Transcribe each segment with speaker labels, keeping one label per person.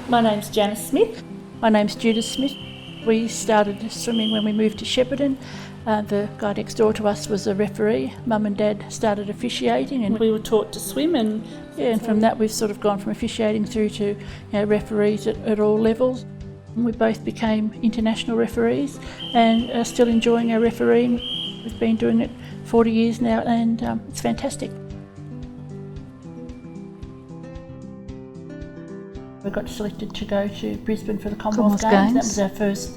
Speaker 1: My name's Janice Smith. My name's Judith Smith. We started swimming when we moved to Shepparton. The guy next door to us was a referee. Mum and Dad started officiating and we were taught to swim, and from that we've sort of gone from officiating through to referees at all levels. We both became international referees and are still enjoying our refereeing. We've been doing it 40 years now and it's fantastic. We got selected to go to Brisbane for the Commonwealth Games. That was our first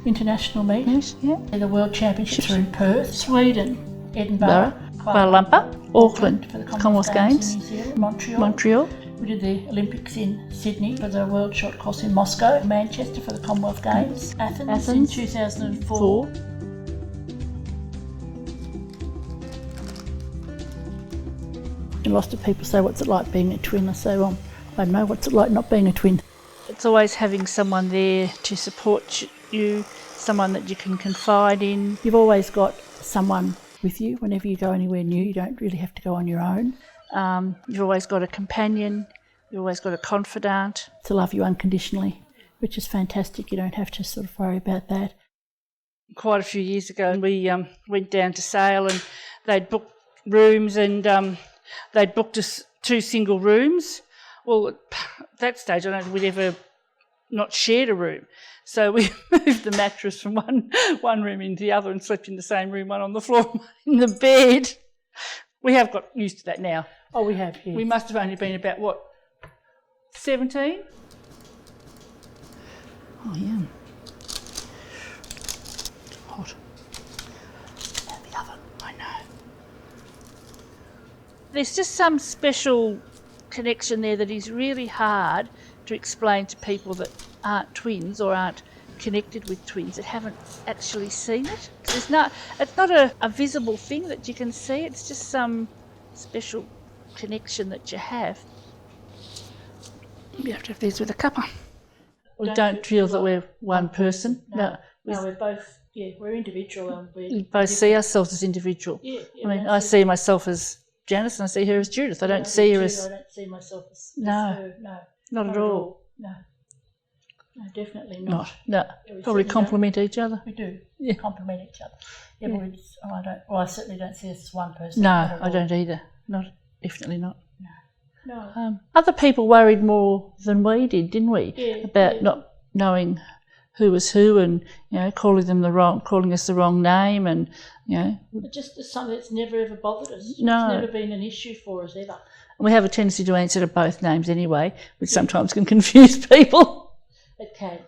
Speaker 1: international meet.
Speaker 2: Yes, yeah.
Speaker 1: The World Championships were in Perth, Sweden, Edinburgh,
Speaker 2: Kuala Lumpur,
Speaker 1: Auckland for the
Speaker 2: Commonwealth Games,
Speaker 1: in New Zealand, Montreal. We did the Olympics in Sydney for the World Short Course in Moscow, Manchester for the Commonwealth Games, Athens in 2004. Lots of people say, what's it like being a twin? I say, well, I don't know, what's it like not being a twin?
Speaker 2: It's always having someone there to support you, someone that you can confide in.
Speaker 1: You've always got someone with you whenever you go anywhere new. You don't really have to go on your own.
Speaker 2: You've always got a companion, you've always got a confidant.
Speaker 1: To love you unconditionally, which is fantastic. You don't have to sort of worry about that.
Speaker 2: Quite a few years ago we went down to Sale and they'd booked rooms and they'd booked us 2 single rooms. Well, at that stage I don't think we'd ever not shared a room. So we moved the mattress from one room into the other and slept in the same room, one on the floor, one in the bed. We have got used to that now.
Speaker 1: Oh, we have, yes.
Speaker 2: We must have only been about, 17?
Speaker 1: Oh, yeah. Hot. And the oven, I know.
Speaker 2: There's just some special connection there that is really hard to explain to people that aren't twins or aren't connected with twins that haven't actually seen it. It's not a visible thing that you can see, it's just some special connection that you have. You have to have these with a cuppa. We don't feel that we're one person.
Speaker 1: No, we're both, we're individual.
Speaker 2: We both see ourselves as individual. I mean, I see myself as Janice and I see her as Judith. I don't see her as...
Speaker 1: I don't see myself as
Speaker 2: her.
Speaker 1: No.
Speaker 2: Not at all.
Speaker 1: No, definitely not.
Speaker 2: No, probably complement each other.
Speaker 1: We do, complement each other. I certainly don't see us as one person.
Speaker 2: No, I don't either. Definitely not.
Speaker 1: No.
Speaker 2: Other people worried more than we did, didn't we? About not knowing who was who and, calling us the wrong name and,
Speaker 1: It's just something that's never ever bothered us.
Speaker 2: No.
Speaker 1: It's never been an issue for us ever.
Speaker 2: We have a tendency to answer to both names anyway, which sometimes can confuse people.
Speaker 1: It can.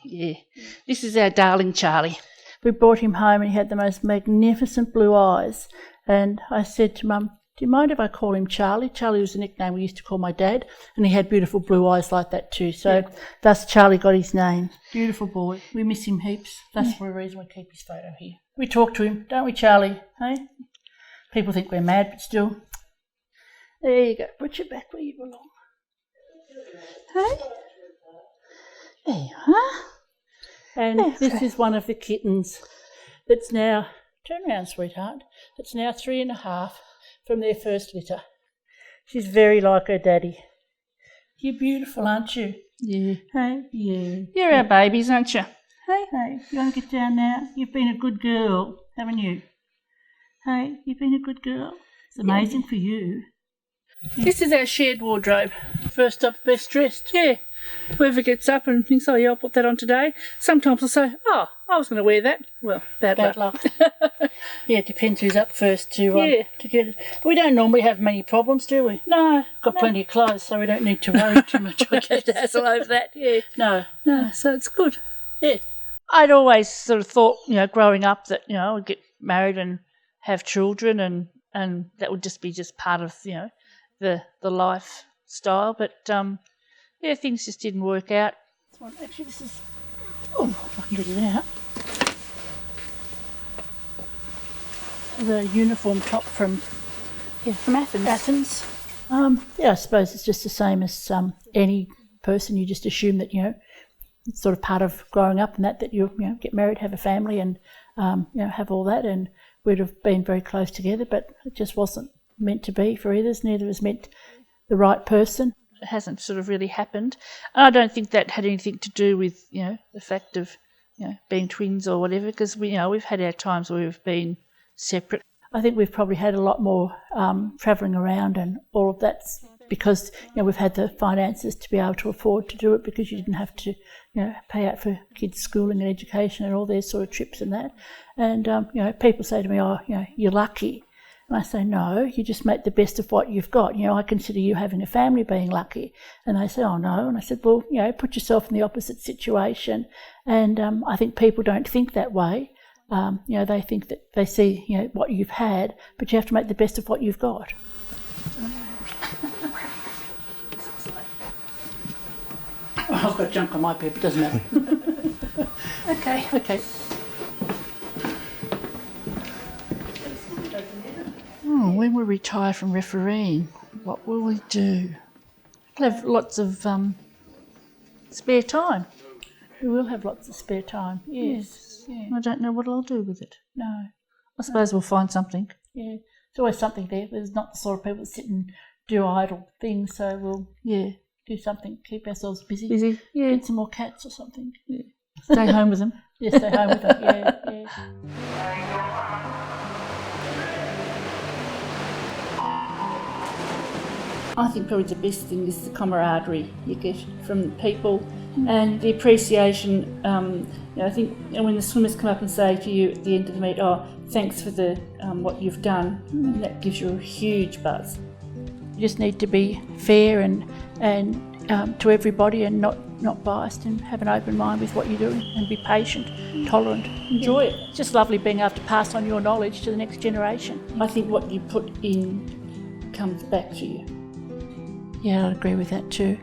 Speaker 2: Yeah. This is our darling Charlie.
Speaker 1: We brought him home and he had the most magnificent blue eyes. And I said to Mum, do you mind if I call him Charlie? Charlie was a nickname we used to call my dad, and he had beautiful blue eyes like that too. So thus Charlie got his name. Beautiful boy. We miss him heaps. That's the reason we keep his photo here. We talk to him, don't we, Charlie? Hey? People think we're mad, but still. There you go. Put your back where you belong. Hey? There you are. And this is one of the kittens that's now, turn around, sweetheart, that's now 3.5 from their first litter. She's very like her daddy. You're beautiful, aren't you?
Speaker 2: Yeah.
Speaker 1: Hey? Yeah.
Speaker 2: You're our babies, aren't you?
Speaker 1: Hey, you want to get down now? You've been a good girl, haven't you? Hey, you've been a good girl. It's amazing for you.
Speaker 2: This is our shared wardrobe.
Speaker 1: First up, best dressed.
Speaker 2: Yeah. Whoever gets up and thinks, oh, yeah, I'll put that on today. Sometimes I'll say, oh, I was going to wear that. Well, bad luck.
Speaker 1: Yeah, it depends who's up first to get it. But we don't normally have many problems, do we?
Speaker 2: No.
Speaker 1: Got plenty of clothes, so we don't need to worry too much.
Speaker 2: I guess. Hassle over that, yeah.
Speaker 1: No,
Speaker 2: so it's good.
Speaker 1: Yeah.
Speaker 2: I'd always sort of thought, growing up that, I'd get married and have children and that would just be part of, the lifestyle. But, things just didn't work out.
Speaker 1: Actually, this is... Oh, if I can get it out. The uniform top from Athens. I suppose it's just the same as any person. You just assume that, it's sort of part of growing up and that you get married, have a family and, have all that. And we'd have been very close together, but it just wasn't meant to be for either. Neither was meant the right person.
Speaker 2: It hasn't sort of really happened. And I don't think that had anything to do with, the fact of, being twins or whatever, because we've had our times where we've been separate.
Speaker 1: I think we've probably had a lot more travelling around and all of that because, we've had the finances to be able to afford to do it because you didn't have to, pay out for kids' schooling and education and all their sort of trips and that. And, people say to me, oh, you're lucky. And I say, no, you just make the best of what you've got. I consider you having a family being lucky. And they say, oh, no. And I said, well, put yourself in the opposite situation. And I think people don't think that way. They think that they see, what you've had, but you have to make the best of what you've got. I've got junk on my paper, doesn't matter. Okay.
Speaker 2: Oh, when we retire from refereeing, what will we do? We'll have lots of spare time.
Speaker 1: We will have lots of spare time, yes. Yeah.
Speaker 2: I don't know what I'll do with it.
Speaker 1: No.
Speaker 2: I suppose we'll find something.
Speaker 1: Yeah, there's always something there. There's not the sort of people that sit and do idle things, so we'll do something, keep ourselves busy. Get some more cats or something.
Speaker 2: Yeah. Stay home with them.
Speaker 1: Yeah, stay home with them, yeah.
Speaker 2: I think probably the best thing is the camaraderie you get from people and the appreciation. I think when the swimmers come up and say to you at the end of the meet, oh, thanks for the what you've done, and that gives you a huge buzz.
Speaker 1: You just need to be fair and to everybody and not biased and have an open mind with what you're doing and be patient, tolerant, enjoy it. It's just lovely being able to pass on your knowledge to the next generation.
Speaker 2: I think what you put in comes back to you.
Speaker 1: Yeah, I'd agree with that too.